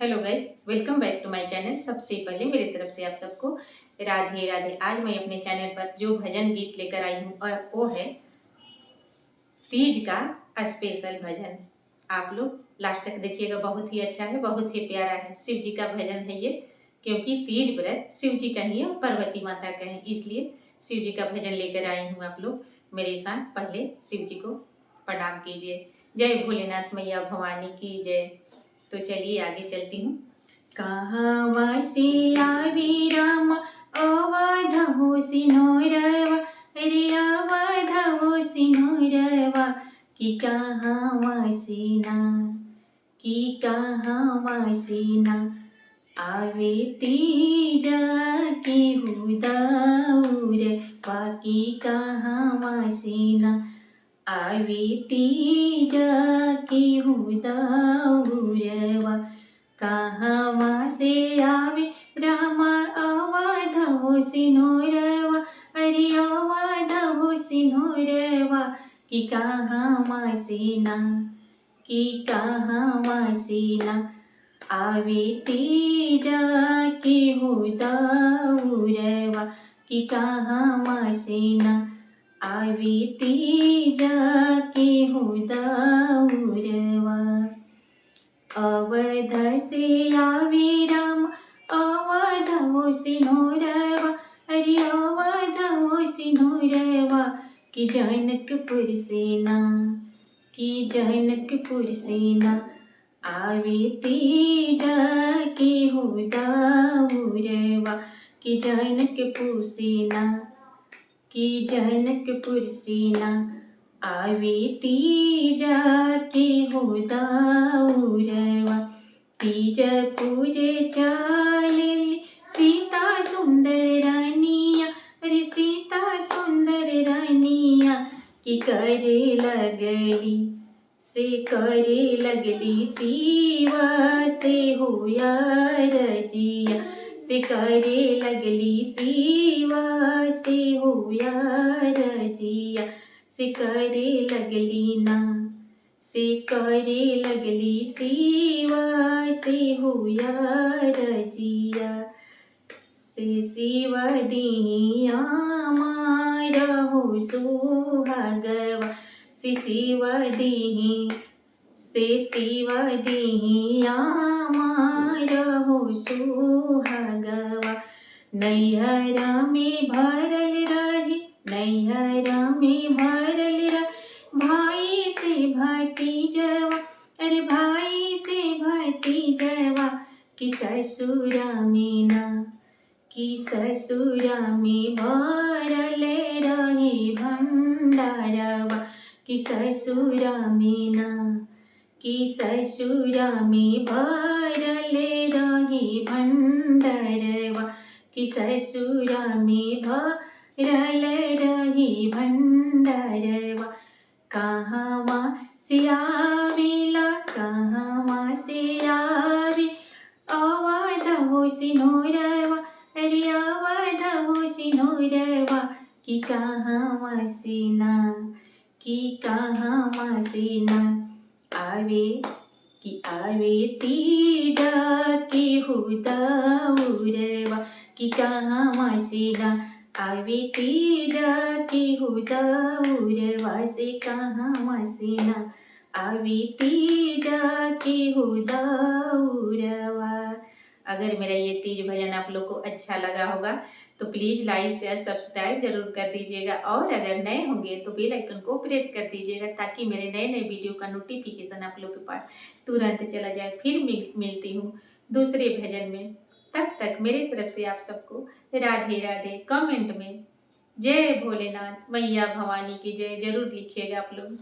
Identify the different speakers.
Speaker 1: Hello guys, welcome back to my channel. सबसे पहले मेरी तरफ से आप सबको राधे राधे। आज मैं अपने चैनल पर जो भजन गीत लेकर आई हूँ और वो है तीज का स्पेशल भजन। आप लोग लास्ट तक देखिएगा, बहुत ही अच्छा है, बहुत ही प्यारा है। शिव जी का भजन है ये, क्योंकि तीज व्रत शिव जी का ही है और पार्वती माता का है, इसलिए शिव जी का भजन लेकर आई हूँ। आप लोग मेरे साथ पहले शिव जी को प्रणाम कीजिए। जय भोलेनाथ मैया भवानी की जय। तो चलिए आगे चलती हूँ। कहाँ वासिया विराम अवध हो सिनोरवा, अरे अवध हो सिनोरवा, कि कहाँ वासिना, कि कहाँ वासिना, आवे तीज के हुदौर, बाकी कहाँ वासिना, आवे तीज के हुदौरवा, कहाँ से आवे रामा अवध हो सिनोरवा, अरे अवध हो सिनोरवा, कि कहाँ वासिना, कि कहाँ वासिना, आवे तीज के हुदौरवा, कि कहाँ वासिना, आवे तीज के हुदौरवा। अवध से आवे राम अवध हो सिनोरवा, अरे अवध हो सिनोरवा, कि जनकपुर सेना, कि जनकपुर सेना, आवे तीज के हुदौरवा, कि जनकपुर सेना, कि जनकपुर सेना, आवे तीज के हुदौरवा। तीज पूजे चाले सीता सुंदर रानिया, अरे सीता सुंदर रानिया, कि करे लगली शिवा से होया रजिया, से करे लगली शिवा से होया रजिया, से करे लगली ना, से करे लगली शिवा से होया रजिया, से शिव दिया मारा हो सुहागवा, से शिव दिही, से शिव दिया मारा हो सुहागवा। नैहर में भरल रही, नैहर में भरल रही, भाई से भतीजवा, अरे भाई से भतीजवा, कि ससुरा में ना, कि ससुरा में भरल रही भंडारवा, कि ससुरा में ना, कि ससुरा में भरल रही भंडारवा, कि ससुरा में भरल रही भंडारवा। कहाँ से आवेला, कहाँ से आवे अवध हो सिनोरवा, अरे अवध हो सिनोरवा, कि कहाँ वासिना, कि कहाँ वासिना, आवे कि आवे तीज के हुदौरवा, कि कहाँ वासिना, आवे तीज के हुदौरवा, से कहाँ वासिना, आवे तीज के हुदौरवा। अगर मेरा ये तीज भजन आप लोग को अच्छा लगा होगा तो प्लीज़ लाइक शेयर सब्सक्राइब जरूर कर दीजिएगा, और अगर नए होंगे तो बेल आइकन को प्रेस कर दीजिएगा, ताकि मेरे नए नए वीडियो का नोटिफिकेशन आप लोग के पास तुरंत चला जाए। फिर मिलती हूँ दूसरे भजन में, तब तक मेरी तरफ से आप सबको राधे राधे। कमेंट में जय भोलेनाथ मैया भवानी की जय जरूर लिखिएगा आप लोग।